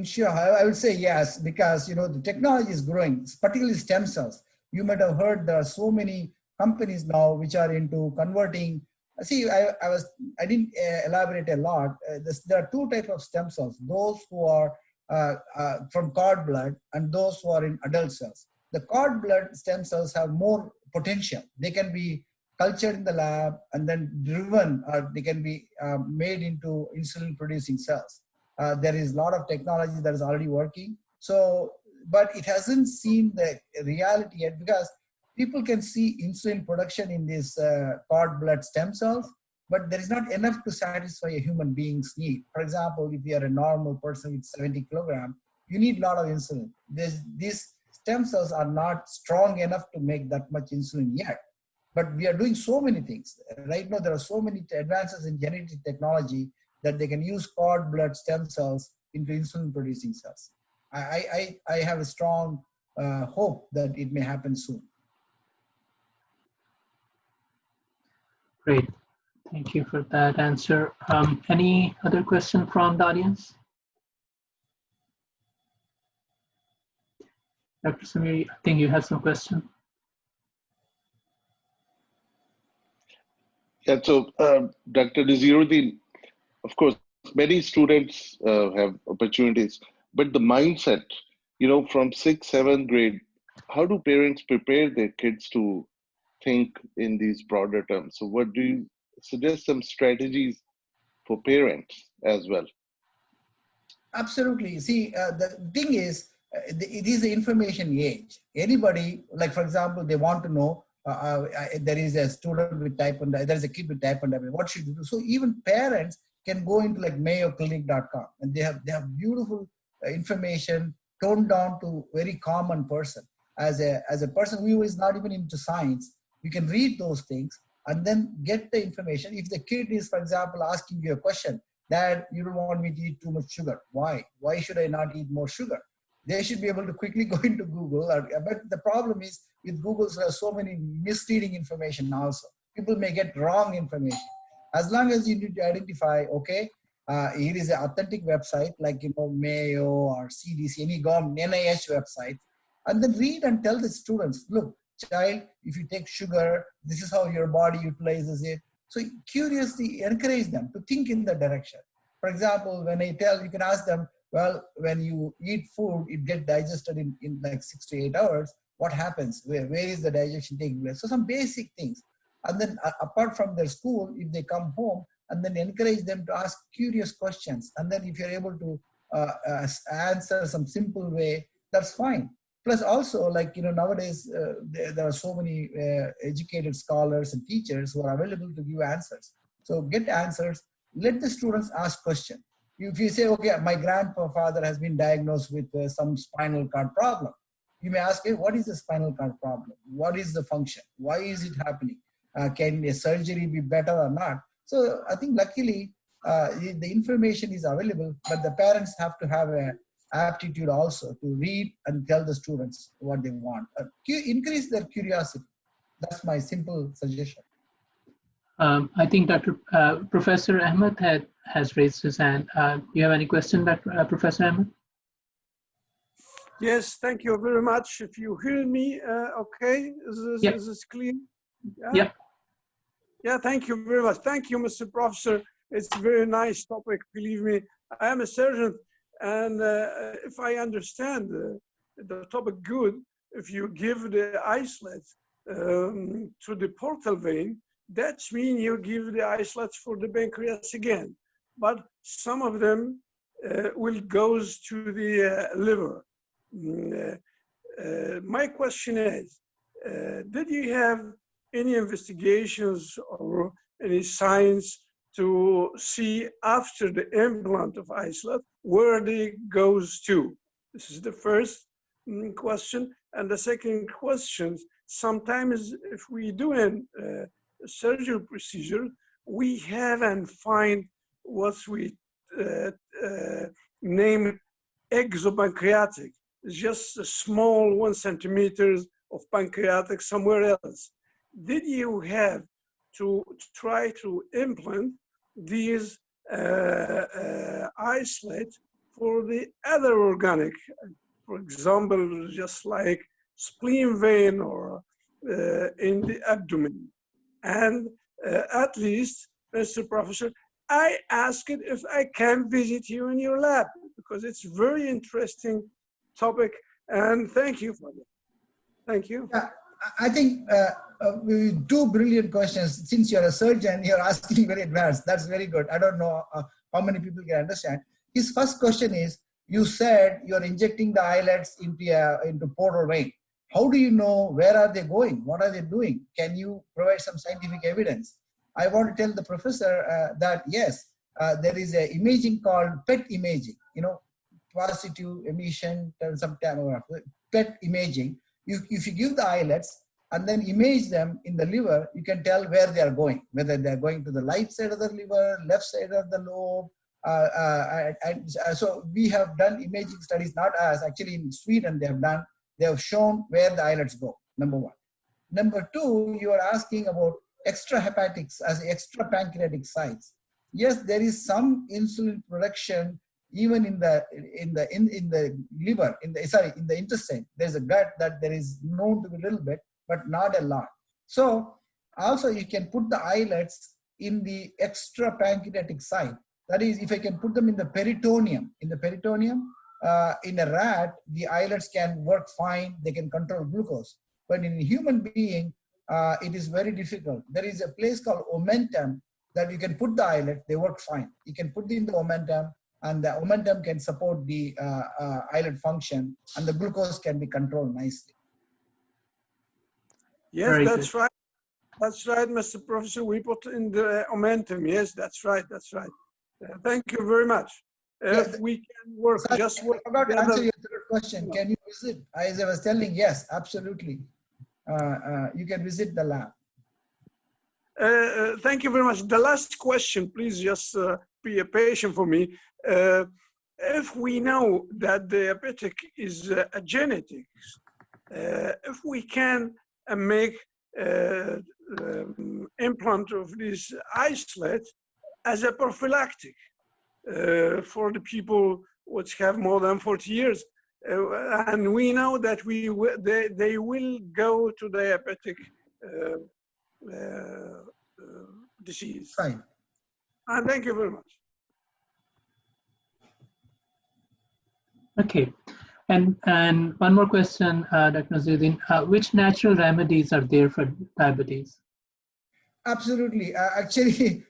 Sure, I would say yes, because the technology is growing, particularly stem cells. You might have heard there are so many companies now which are into converting. See, I didn't elaborate a lot. There are 2 types of stem cells: those who are from cord blood and those who are in adult cells. The cord blood stem cells have more potential. They can be cultured in the lab and then driven, or they can be made into insulin-producing cells. There is a lot of technology that is already working. So, but it hasn't seen the reality yet, because people can see insulin production in these cord blood stem cells, but there is not enough to satisfy a human being's need. For example, if you are a normal person with 70 kilograms, you need a lot of insulin. These stem cells are not strong enough to make that much insulin yet. But we are doing so many things. Right now, there are so many advances in genetic technology that they can use cord blood stem cells into insulin-producing cells. I have a strong hope that it may happen soon.
Great. Thank you for that answer. Any other question from the audience? Dr. Samir, I think you have some question.
Yeah, so Dr. Naziruddin, of course, many students have opportunities, but the mindset, from 6th, 7th grade, how do parents prepare their kids to think in these broader terms? So what do you suggest some strategies for parents as well?
Absolutely. See, the thing is, it is the information age. Anybody, like for example, they want to know, there is a student with type 1, there is a kid with type 1 diabetes, what should you do? So even parents can go into like mayoclinic.com and they have beautiful information toned down to very common person. As a person who is not even into science, you can read those things and then get the information. If the kid is, for example, asking you a question, Dad, you don't want me to eat too much sugar. Why? Why should I not eat more sugar? They should be able to quickly go into Google. But the problem is with Google, there are so many misleading information also. people may get wrong information. As long as you need to identify, okay, here is an authentic website like, you know, Mayo or CDC, any government, NIH website, and then read and tell the students, look, child, if you take sugar, this is how your body utilizes it. So curiously encourage them to think in that direction. For example, when I tell, you can ask them, well, when you eat food, it gets digested in like 6 to 8 hours. What happens? Where is the digestion taking place? So some basic things. And then apart from their school, if they come home, and then encourage them to ask curious questions. And then if you're able to answer some simple way, that's fine. Plus also, like, you know, nowadays, there are so many educated scholars and teachers who are available to give answers. So get answers, let the students ask questions. If you say, okay, my grandfather has been diagnosed with some spinal cord problem, you may ask, hey, what is the spinal cord problem? What is the function? Why is it happening? Can a surgery be better or not? So I think luckily the information is available, but the parents have to have a aptitude also to read and tell the students what they want. Increase their curiosity. That's my simple suggestion.
I think Professor Ahmed has raised his hand. Do you have any question, Professor Ahmed?
Yes, thank you very much. If you hear me, okay, is this clear? Yeah.
Yep.
Yeah, thank you very much. Thank you, Mr. Professor. It's a very nice topic, believe me. I am a surgeon, and if I understand the topic good, if you give the isolate to the portal vein, that means you give the isolates for the pancreas again. But some of them will goes to the liver. My question is, did you have any investigations or any science to see after the implant of isolate where they goes to? This is the first question. And the second question, sometimes if we do a surgery procedure, we have and find what we name exopancreatic. It's just a small 1 centimeter of pancreatic somewhere else. Did you have to try to implant these isolate for the other organic, for example, just like spleen vein or in the abdomen? And at least, Mr. Professor, I asked if I can visit you in your lab because it's very interesting topic, and thank you for that. Thank you.
Yeah, I think two brilliant questions. Since you're a surgeon, you're asking very advanced. That's very good. I don't know how many people can understand. His first question is, you said you're injecting the islets into portal vein. How do you know where are they going? What are they doing? Can you provide some scientific evidence? I want to tell the professor that yes, there is a imaging called PET imaging, you know, positive emission, PET imaging. If you give the islets and then image them in the liver, you can tell where they are going, whether they are going to the right side of the liver, left side of the lobe. So we have done imaging studies, not us, actually in Sweden they have shown where the islets go, number one. Number two, you are asking about extrahepatics as extra pancreatic sites. Yes, there is some insulin production even in the liver, in the intestine. There's a gut that there is known to be a little bit, but not a lot. So also you can put the islets in the extra pancreatic site. That is, if I can put them in the peritoneum. In the peritoneum, in a rat, the islets can work fine. They can control glucose. But in a human being, it is very difficult. There is a place called omentum that you can put the islet. They work fine. You can put it in the omentum, and the omentum can support the islet function, and the glucose can be controlled nicely.
Yes, very that's good. Right. That's right, Mr. Professor. We put in the omentum. Yes, that's right. That's right. Thank you very much. If we can work,
I forgot to answer your third question. Can you visit? As I was telling, yes, absolutely. You can visit the lab.
Thank you very much. The last question, please just be patient for me. If we know that diabetic is a genetics, if we can make implant of this islet as a prophylactic for the people which have more than 40 years. And we know that they will go to diabetic disease.
Fine.
And thank you very much.
Okay. And one more question, Dr. Naziruddin. Which natural remedies are there for diabetes?
Absolutely. Actually,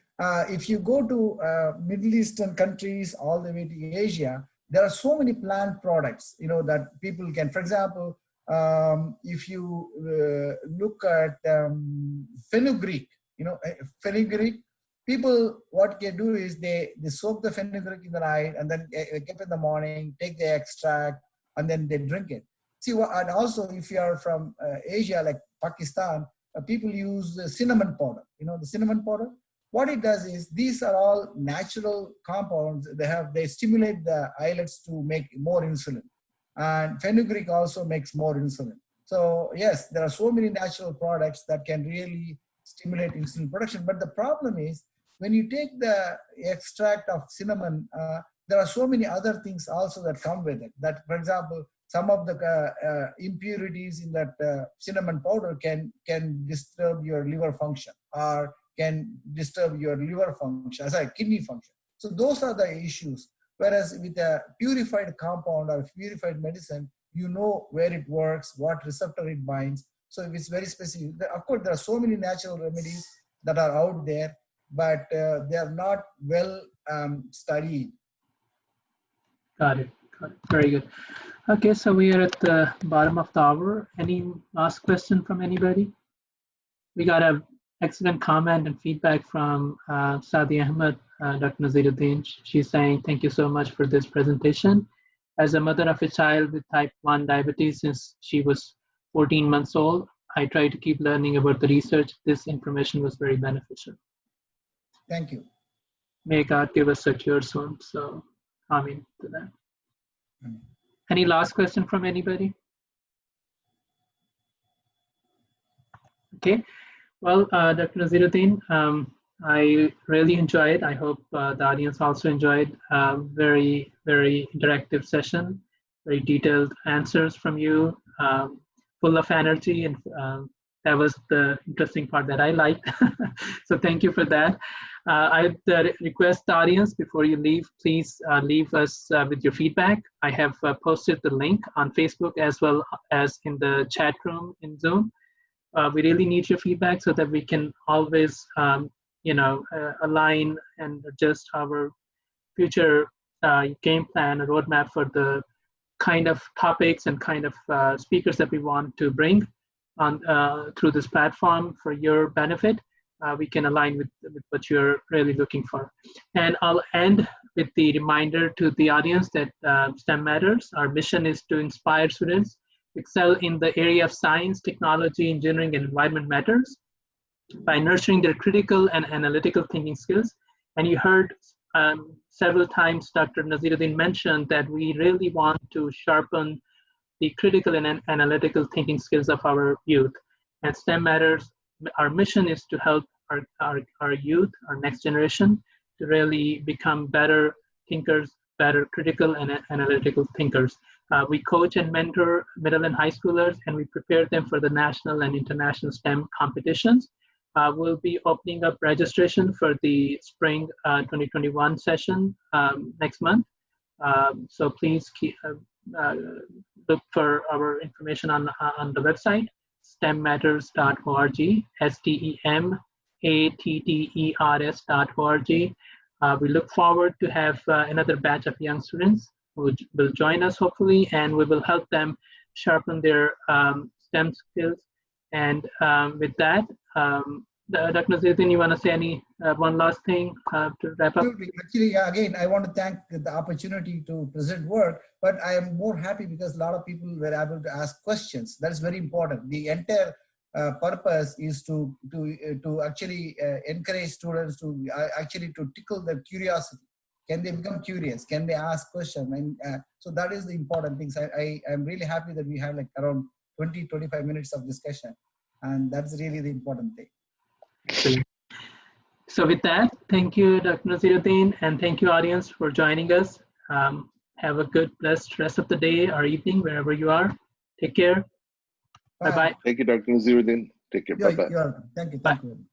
if you go to Middle Eastern countries all the way to Asia, there are so many plant products, that people can, for example, if you look at fenugreek, fenugreek, people, what they do is they soak the fenugreek in the night and then wake up in the morning, take the extract, and then they drink it. See, and also if you are from Asia, like Pakistan, people use the cinnamon powder. The cinnamon powder. What it does is these are all natural compounds. They stimulate the islets to make more insulin, and fenugreek also makes more insulin. So yes, there are so many natural products that can really stimulate insulin production. But the problem is when you take the extract of cinnamon, there are so many other things also that come with it. That, for example, some of the impurities in that cinnamon powder can disturb your liver function, or can disturb your liver function, kidney function. So those are the issues. Whereas with a purified compound or purified medicine, you know where it works, what receptor it binds. So if it's very specific, of course, there are so many natural remedies that are out there, but they are not well studied.
Got it. Very good. Okay, so we are at the bottom of the hour. Any last question from anybody? We got an excellent comment and feedback from Sadi Ahmed, Dr. Naziruddin. She's saying, thank you so much for this presentation. As a mother of a child with type 1 diabetes since she was 14 months old, I try to keep learning about the research. This information was very beneficial.
Thank you.
May God give us a cure soon. So, amen to that.
Amen.
Any last question from anybody? Okay. Well, Dr. Naziruddin, I really enjoyed. I hope the audience also enjoyed. Very, very interactive session, very detailed answers from you, full of energy, and that was the interesting part that I liked. So thank you for that. I request the audience, before you leave, please leave us with your feedback. I have posted the link on Facebook as well as in the chat room in Zoom. We really need your feedback so that we can always, align and adjust our future game plan, a roadmap for the kind of topics and kind of speakers that we want to bring on through this platform for your benefit. We can align with what you're really looking for. And I'll end with the reminder to the audience that STEM matters. Our mission is to inspire students to excel in the area of science, technology, engineering, and environment matters by nurturing their critical and analytical thinking skills. And you heard several times Dr. Naziruddin mentioned that we really want to sharpen the critical and analytical thinking skills of our youth. And STEM matters. Our mission is to help our youth, our next generation, to really become better thinkers, better critical and analytical thinkers. We coach and mentor middle and high schoolers, and we prepare them for the national and international STEM competitions. We'll be opening up registration for the spring 2021 session next month. So please look for our information on the website, stemmatters.org, STEMATTERS.org. We look forward to have another batch of young students who will join us hopefully, and we will help them sharpen their STEM skills. And with that, Dr. Naziruddin, you want to say one last thing to wrap up?
Absolutely. Actually, again, I want to thank the opportunity to present work, but I am more happy because a lot of people were able to ask questions. That is very important. The entire purpose is to actually encourage students to tickle their curiosity. Can they become curious? Can they ask questions? And so that is the important things. I'm really happy that we had like around 20-25 minutes of discussion, and that's really the important thing.
Excellent. So with that, thank you, Dr. Naziruddin, and thank you, audience, for joining us. Have a good, blessed rest of the day or evening, wherever you are. Take care. Bye-bye.
Thank you, Dr. Naziruddin. Take care. Bye-bye.
You're welcome. Thank you.
Bye.
Thank you.